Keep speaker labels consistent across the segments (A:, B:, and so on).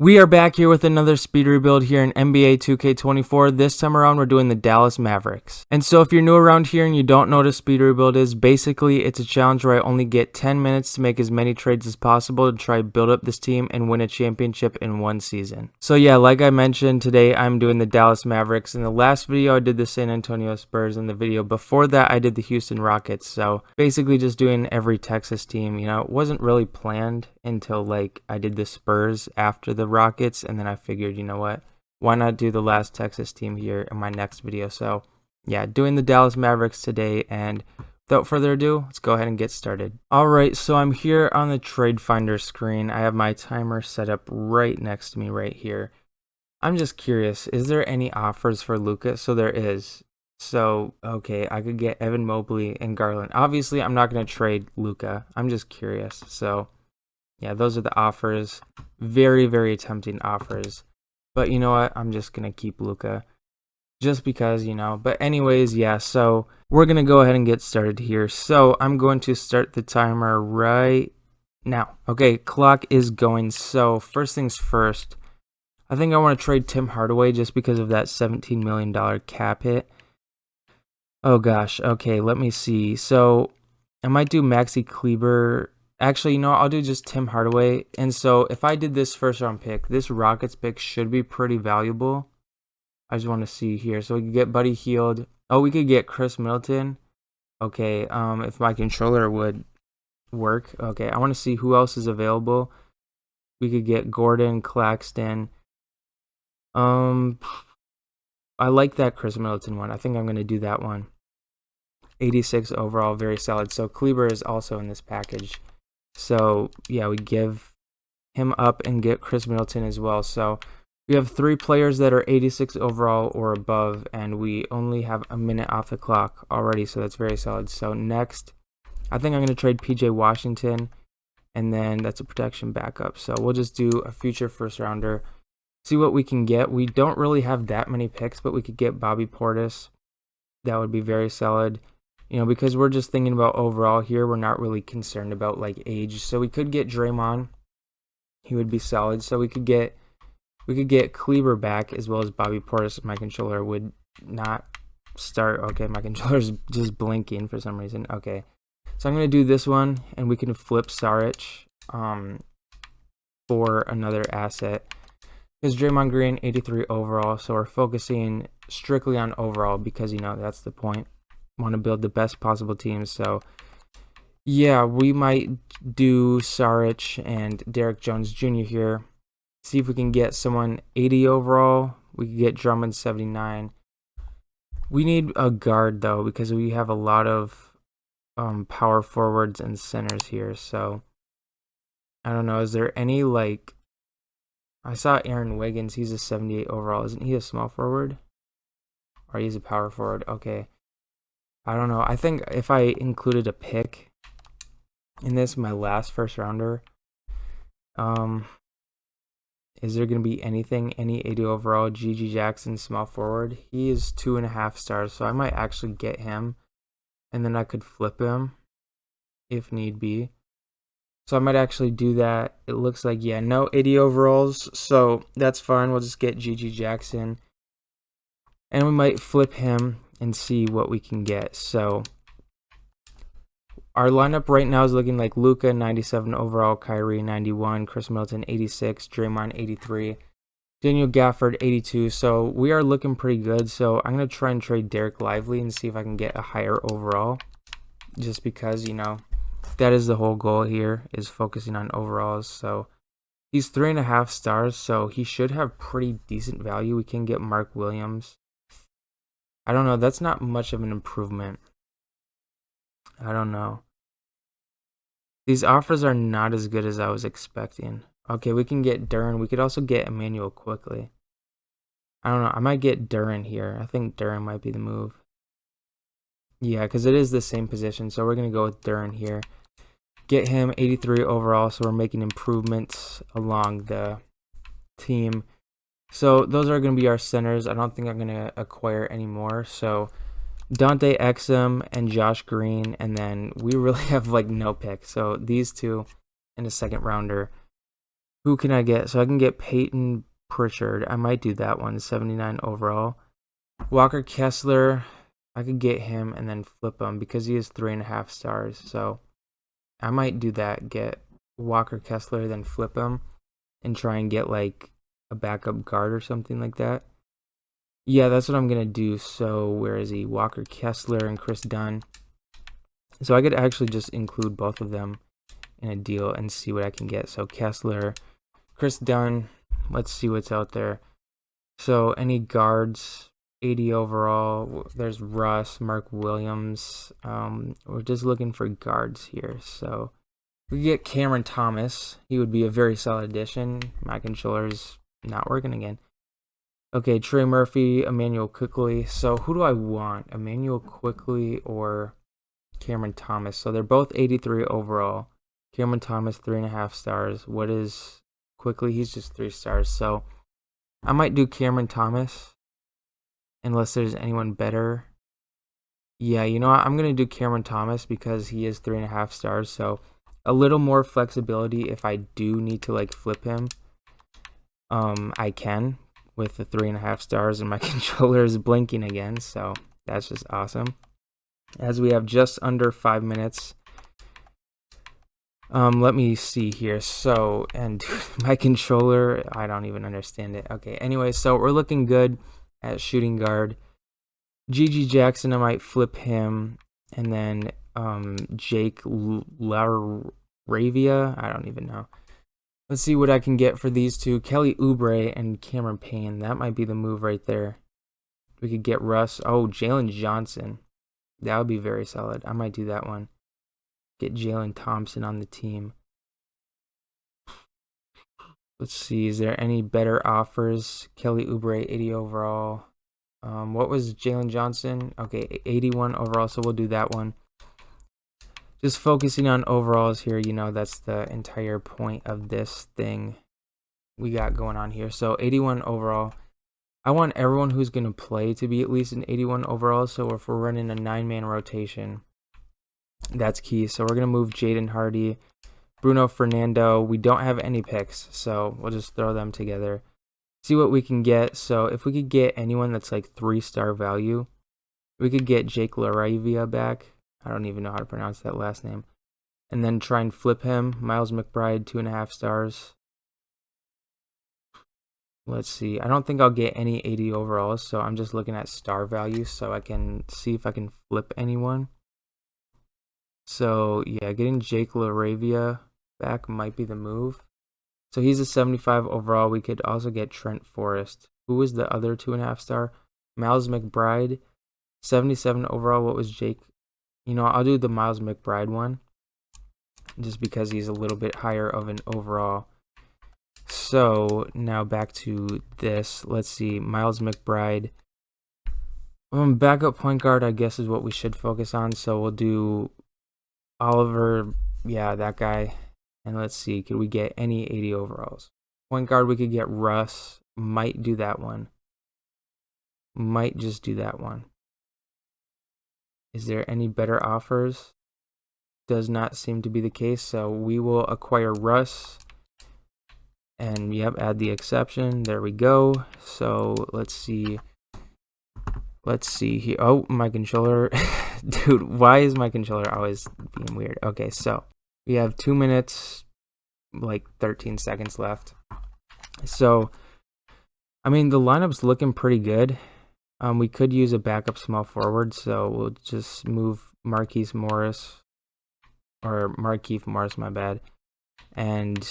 A: We are back here with another speed rebuild here in NBA 2K24. This time around, we're doing the Dallas Mavericks. And so if you're new around here and you don't know what a speed rebuild is, basically it's a challenge where I only get 10 minutes to make as many trades as possible to try build up this team and win a championship in one season. So yeah, like I mentioned, today I'm doing the Dallas Mavericks. In the last video, I did the San Antonio Spurs. In the video before that, I did the Houston Rockets. So basically just doing every Texas team. You know, it wasn't really planned until like I did the Spurs after the Rockets, and then I figured, you know what, why not do the last Texas team here in my next video. So yeah, doing the Dallas Mavericks today, and without further ado, let's go ahead and get started. Alright, so I'm here on the trade finder screen. I have my timer set up right next to me right here. I'm just curious, is there any offers for Luka? So there is. So okay, I could get Evan Mobley and Garland. Obviously I'm not going to trade Luka. I'm just curious. So yeah, those are the offers. Very, very tempting offers. But you know what? I'm just going to keep Luka. Just because, you know. But anyways, yeah, so we're going to go ahead and get started here. So I'm going to start the timer right now. Okay, clock is going. So first things first, I think I want to trade Tim Hardaway just because of that $17 million cap hit. Oh gosh, okay, let me see. So I might do Maxi Kleber. Actually, you know, I'll do just Tim Hardaway. And so if I did this first round pick, this Rockets pick should be pretty valuable. I just want to see here. So we could get Buddy Hield. Oh, we could get Chris Middleton. Okay, if my controller would work. Okay, I want to see who else is available. We could get Gordon, Claxton. I like that Chris Middleton one. I think I'm going to do that one. 86 overall, very solid. So Kleber is also in this package. So yeah, we give him up and get Chris Middleton as well. So we have 3 players that are 86 overall or above, and we only have a minute off the clock already, so that's very solid. So next, I think I'm going to trade PJ Washington, and then that's a protection backup. So we'll just do a future first rounder, see what we can get. We don't really have that many picks, but we could get Bobby Portis. That would be very solid. You know, because we're just thinking about overall here, we're not really concerned about like age. So we could get Draymond. He would be solid. So we could get Kleber back as well as Bobby Portis. My controller would not start. Okay, my controller's just blinking for some reason. Okay. So I'm going to do this one, and we can flip Saric for another asset. Because Draymond Green, 83 overall, so we're focusing strictly on overall because, you know, that's the point. Want to build the best possible team. So yeah, we might do Saric and Derek Jones Jr. here. See if we can get someone 80 overall. We could get Drummond 79. We need a guard though because we have a lot of power forwards and centers here. So I don't know. Is there any like? I saw Aaron Wiggins. He's a 78 overall. Isn't he a small forward? Or he's a power forward? Okay. I don't know. I think if I included a pick in this, my last first rounder, is there going to be anything, any 80 overall? GG Jackson, small forward. He is 2.5 stars, so I might actually get him, and then I could flip him if need be. So I might actually do that. It looks like, yeah, no 80 overalls, so that's fine. We'll just get GG Jackson, and we might flip him and see what we can get. So our lineup right now is looking like Luka 97 overall, Kyrie 91, Chris Middleton 86, Draymond 83, Daniel Gafford 82. So we are looking pretty good. So I'm going to try and trade Derek Lively and see if I can get a higher overall, just because, you know, that is the whole goal here, is focusing on overalls. So he's 3.5 stars, so he should have pretty decent value. We can get Mark Williams. I don't know. That's not much of an improvement. I don't know. These offers are not as good as I was expecting. Okay, we can get Duren. We could also get Emmanuel quickly. I don't know. I might get Duren here. I think Duren might be the move. Yeah, because it is the same position. So we're going to go with Duren here. Get him 83 overall. So we're making improvements along the team. So those are going to be our centers. I don't think I'm going to acquire any more. So Dante Exum and Josh Green, and then we really have like no pick. So these two in a second rounder. Who can I get? So I can get Peyton Pritchard. I might do that one, 79 overall. Walker Kessler, I could get him and then flip him because he is 3.5 stars. So I might do that, get Walker Kessler, then flip him and try and get like a backup guard or something like that. Yeah, that's what I'm going to do. So where is he? Walker Kessler and Chris Dunn. So I could actually just include both of them in a deal and see what I can get. So Kessler, Chris Dunn, let's see what's out there. So any guards, 80 overall. There's Russ, Mark Williams. We're just looking for guards here. So we get Cameron Thomas. He would be a very solid addition. My controller's not working again. Okay, Trey Murphy, Emmanuel Quickly. So who do I want? Emmanuel Quickly or Cameron Thomas? So they're both 83 overall. Cameron Thomas, 3.5 stars. What is Quickly? He's just 3 stars. So I might do Cameron Thomas unless there's anyone better. Yeah, you know what? I'm going to do Cameron Thomas because he is 3.5 stars. So a little more flexibility if I do need to like flip him. I can with the 3.5 stars, and my controller is blinking again. So that's just awesome. As we have just under 5 minutes. Let me see here. So, and my controller, I don't even understand it. Okay, anyway, so we're looking good at shooting guard. Gigi Jackson, I might flip him. And then Jake Laravia, I don't even know. Let's see what I can get for these two. Kelly Oubre and Cameron Payne. That might be the move right there. We could get Russ. Oh, Jalen Johnson. That would be very solid. I might do that one. Get Jalen Thompson on the team. Let's see. Is there any better offers? Kelly Oubre, 80 overall. What was Jalen Johnson? Okay, 81 overall, so we'll do that one. Just focusing on overalls here, you know, that's the entire point of this thing we got going on here. So 81 overall. I want everyone who's going to play to be at least an 81 overall. So if we're running a 9-man rotation, that's key. So we're going to move Jaden Hardy, Bruno Fernando. We don't have any picks, so we'll just throw them together. See what we can get. So if we could get anyone that's like 3-star value, we could get Jake Laravia back. I don't even know how to pronounce that last name. And then try and flip him. Miles McBride, 2.5 stars. Let's see. I don't think I'll get any 80 overalls, so I'm just looking at star value so I can see if I can flip anyone. So, yeah, getting Jake Laravia back might be the move. So he's a 75 overall. We could also get Trent Forrest. Who was the other 2.5 star? Miles McBride, 77 overall. What was Jake? You know, I'll do the Miles McBride one just because he's a little bit higher of an overall. So now back to this. Let's see. Miles McBride. Backup point guard, I guess, is what we should focus on. So we'll do Oliver. Yeah, that guy. And let's see. Could we get any 80 overalls? Point guard, we could get Russ. Might do that one. Might just do that one. Is there any better offers? Does not seem to be the case. So we will acquire Russ. And yep, add the exception. There we go. So let's see. Let's see here. Oh, my controller. Dude, why is my controller always being weird? Okay, so we have 2 minutes, like 13 seconds left. So, I mean, the lineup's looking pretty good. We could use a backup small forward, so we'll just move Markieff Morris, my bad. And,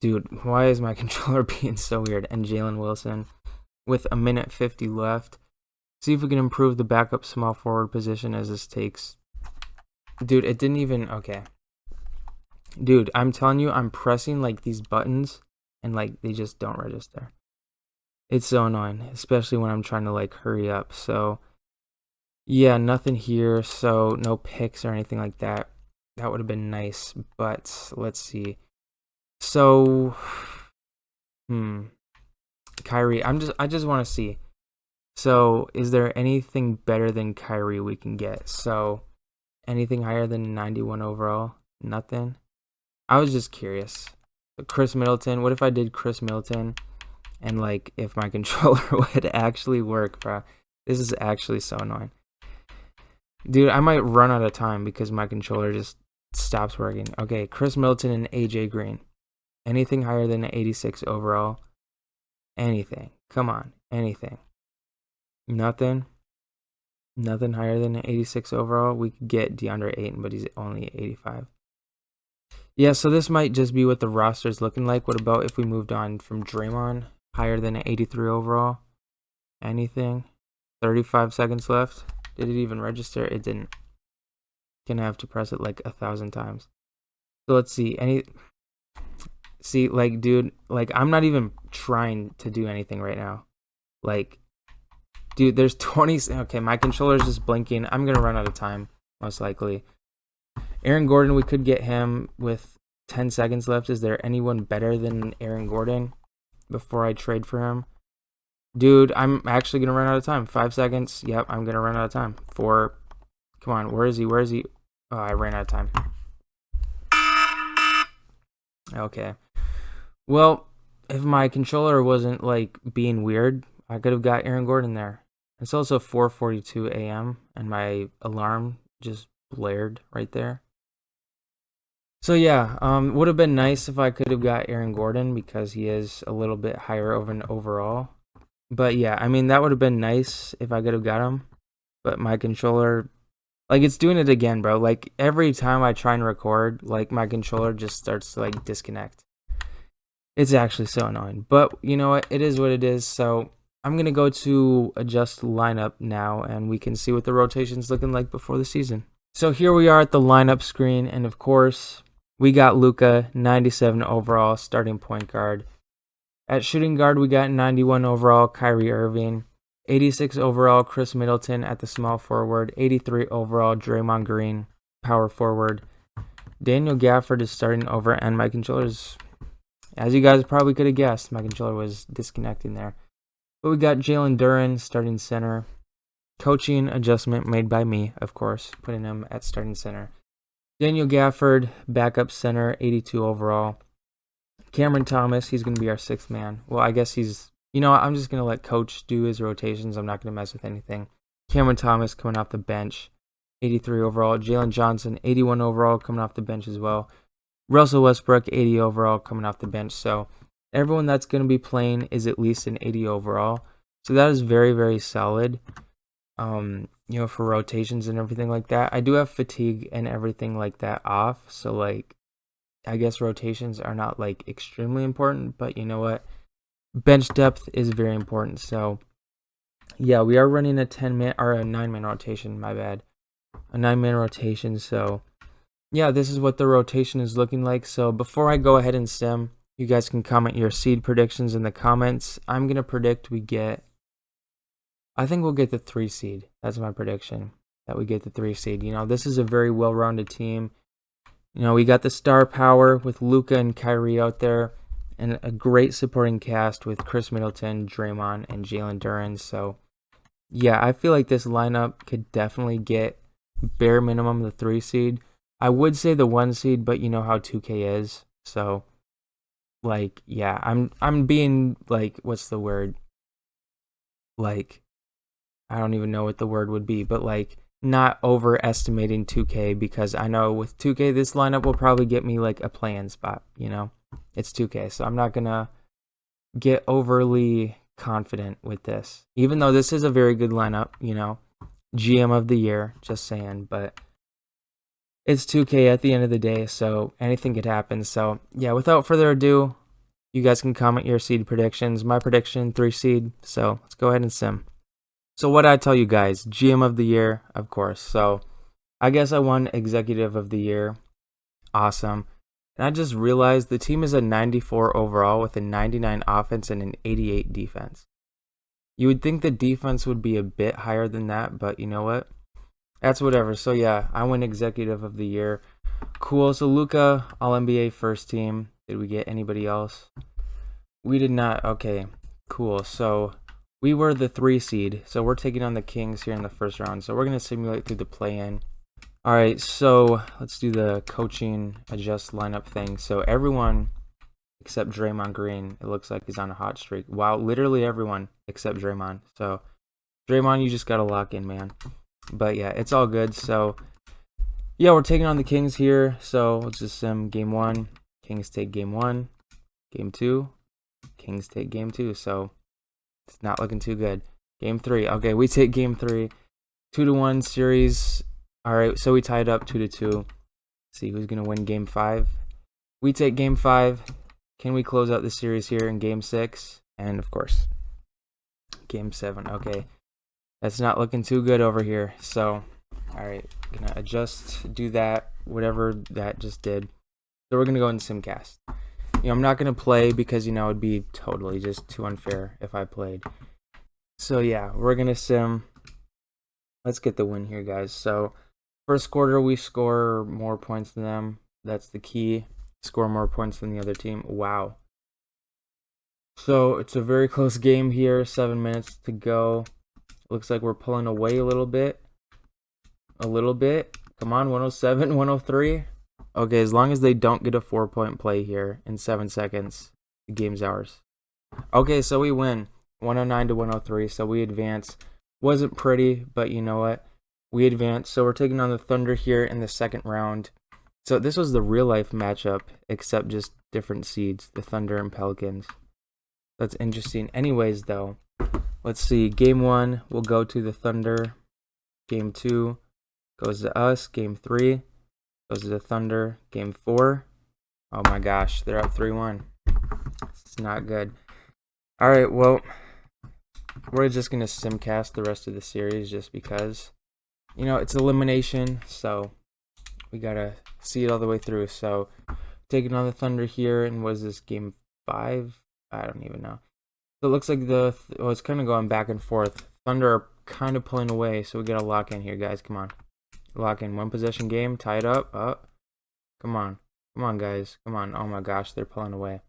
A: dude, why is my controller being so weird? And Jalen Wilson with 1:50 left. See if we can improve the backup small forward position as this takes. Dude, it didn't even, okay. Dude, I'm telling you, I'm pressing like these buttons and like they just don't register. It's so annoying, especially when I'm trying to like hurry up. So yeah, nothing here. So no picks or anything like that. That would have been nice, but let's see. So, Kyrie, I just want to see. So is there anything better than Kyrie we can get? So anything higher than 91 overall? Nothing. I was just curious. Chris Middleton. What if I did Chris Middleton and like if my controller would actually work, bro? This is actually so annoying. Dude, I might run out of time because my controller just stops working. Okay, Chris Middleton and AJ Green. Anything higher than an 86 overall? Anything. Come on, anything. Nothing. Nothing higher than an 86 overall. We could get DeAndre Ayton, but he's only 85. Yeah, so this might just be what the roster is looking like. What about if we moved on from Draymond, higher than an 83 overall? Anything? 35 seconds left. Did it even register? It didn't. Gonna have to press it like 1,000 times. So let's see. See, like, dude, like, I'm not even trying to do anything right now. Like, dude, there's 20. Okay, my controller's just blinking. I'm gonna run out of time, most likely. Aaron Gordon, we could get him with 10 seconds left. Is there anyone better than Aaron Gordon before I trade for him? Dude, I'm actually going to run out of time. 5 seconds. Yep, I'm going to run out of time. 4. Come on, where is he? Where is he? Oh, I ran out of time. Okay. Well, if my controller wasn't, like, being weird, I could have got Aaron Gordon there. It's also 4:42 a.m., and my alarm just blared right there. So yeah, would have been nice if I could have got Aaron Gordon because he is a little bit higher over an overall. But yeah, I mean, that would have been nice if I could have got him. But my controller, like, it's doing it again, bro. Like, every time I try and record, like, my controller just starts to, like, disconnect. It's actually so annoying. But you know what? It is what it is. So I'm going to go to adjust lineup now, and we can see what the rotation's looking like before the season. So here we are at the lineup screen, and of course, we got Luka, 97 overall, starting point guard. At shooting guard, we got 91 overall, Kyrie Irving. 86 overall, Chris Middleton at the small forward. 83 overall, Draymond Green, power forward. Daniel Gafford is starting over, and my controller's, as you guys probably could have guessed, my controller was disconnecting there. But we got Jalen Duren, starting center. Coaching adjustment made by me, of course, putting him at starting center. Daniel Gafford, backup center, 82 overall. Cameron Thomas, he's going to be our sixth man. Well, I guess he's, you know, I'm just going to let Coach do his rotations. I'm not going to mess with anything. Cameron Thomas coming off the bench, 83 overall. Jalen Johnson, 81 overall, coming off the bench as well. Russell Westbrook, 80 overall, coming off the bench. So everyone that's going to be playing is at least an 80 overall. So that is very, very solid. You know, for rotations and everything like that. I do have fatigue and everything like that off, so like I guess rotations are not like extremely important, but you know what? Bench depth is very important. So yeah, we are running a 10-man or a 9-man rotation, my bad. A 9-man rotation. So yeah, this is what the rotation is looking like. So before I go ahead and sim, you guys can comment your seed predictions in the comments. I'm going to predict I think we'll get the 3 seed. That's my prediction, that we get the 3 seed. You know, this is a very well-rounded team. You know, we got the star power with Luka and Kyrie out there, and a great supporting cast with Chris Middleton, Draymond, and Jalen Duren. So, yeah, I feel like this lineup could definitely get bare minimum the 3 seed. I would say the 1 seed, but you know how 2K is. So, like, yeah, I'm being, like, what's the word? Like, I don't even know what the word would be, but like not overestimating 2K, because I know with 2K this lineup will probably get me like a play-in spot, you know. It's 2K, so I'm not going to get overly confident with this. Even though this is a very good lineup, you know. GM of the year, just saying, but it's 2K at the end of the day, so anything could happen. So, yeah, without further ado, you guys can comment your seed predictions. My prediction, 3 seed, so let's go ahead and sim. So what did I tell you guys? GM of the year, of course. So I guess I won executive of the year. Awesome. And I just realized the team is a 94 overall with a 99 offense and an 88 defense. You would think the defense would be a bit higher than that, but you know what? That's whatever. So yeah, I win executive of the year. Cool. So Luka, All-NBA first team. Did we get anybody else? We did not. Okay, cool. So we were the 3 seed, so we're taking on the Kings here in the first round. So we're going to simulate through the play-in. All right, so let's do the coaching adjust lineup thing. So everyone except Draymond Green. It looks like he's on a hot streak. Wow, literally everyone except Draymond. So, Draymond, you just got to lock in, man. But yeah, it's all good. So, yeah, we're taking on the Kings here. So, let's just sim game 1. Kings take game 1. Game 2. Kings take game 2. So, it's not looking too good. Game 3. Okay, we take game 3. 2-1 series. All right, so we tied up 2-2. Let's see who's going to win game 5. We take game 5. Can we close out the series here in game 6? And, of course, game 7. Okay, that's not looking too good over here. So, all right, going to adjust, do that, whatever that just did. So we're going to go in Simcast. I'm not going to play because, it'd be totally just too unfair if I played. So, yeah, we're going to sim. Let's get the win here, guys. So, first quarter, we score more points than them. That's the key. Score more points than the other team. Wow. So, it's a very close game here. 7 minutes to go. Looks like we're pulling away a little bit. Come on, 107, 103. Okay, as long as they don't get a 4-point play here in 7 seconds, the game's ours. Okay, so we win 109 to 103. So we advance. Wasn't pretty, but you know what? We advance. So we're taking on the Thunder here in the second round. So this was the real life matchup, except just different seeds, the Thunder and Pelicans. That's interesting. Anyways, though, let's see. Game 1 will go to the Thunder. Game 2 goes to us. Game 3 goes to the Thunder. Game 4. Oh my gosh, they're up 3-1. It's not good. All right, well, we're just going to simcast the rest of the series just because, it's elimination, so we got to see it all the way through. So, taking on the Thunder here, and was this game 5? I don't even know. So, it looks like it's kind of going back and forth. Thunder are kind of pulling away, so we got to lock in here, guys. Come on. Lock in. 1-possession game, tied up. Oh, come on. Come on, guys. Come on. Oh, my gosh, they're pulling away.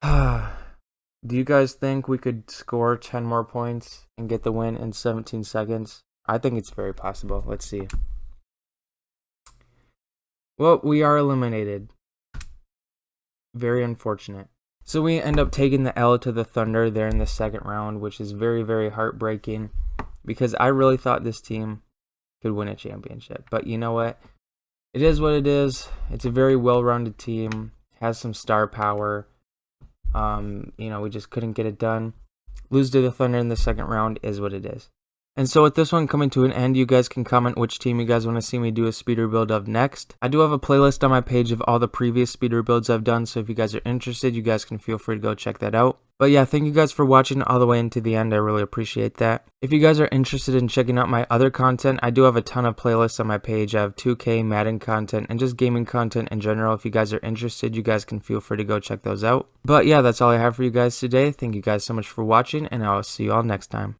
A: Do you guys think we could score 10 more points and get the win in 17 seconds? I think it's very possible. Let's see. Well, we are eliminated. Very unfortunate. So we end up taking the L to the Thunder there in the second round, which is very, very heartbreaking because I really thought this team could win a championship. But you know what? It is what it is. It's a very well-rounded team, has some star power. We just couldn't get it done. Lose to the Thunder in the second round is what it is. And so with this one coming to an end, you guys can comment which team you guys want to see me do a speed rebuild of next. I do have a playlist on my page of all the previous speed rebuilds I've done, so if you guys are interested, you guys can feel free to go check that out. But yeah, thank you guys for watching all the way into the end. I really appreciate that. If you guys are interested in checking out my other content, I do have a ton of playlists on my page. I have 2K, Madden content, and just gaming content in general. If you guys are interested, you guys can feel free to go check those out. But yeah, that's all I have for you guys today. Thank you guys so much for watching, and I'll see you all next time.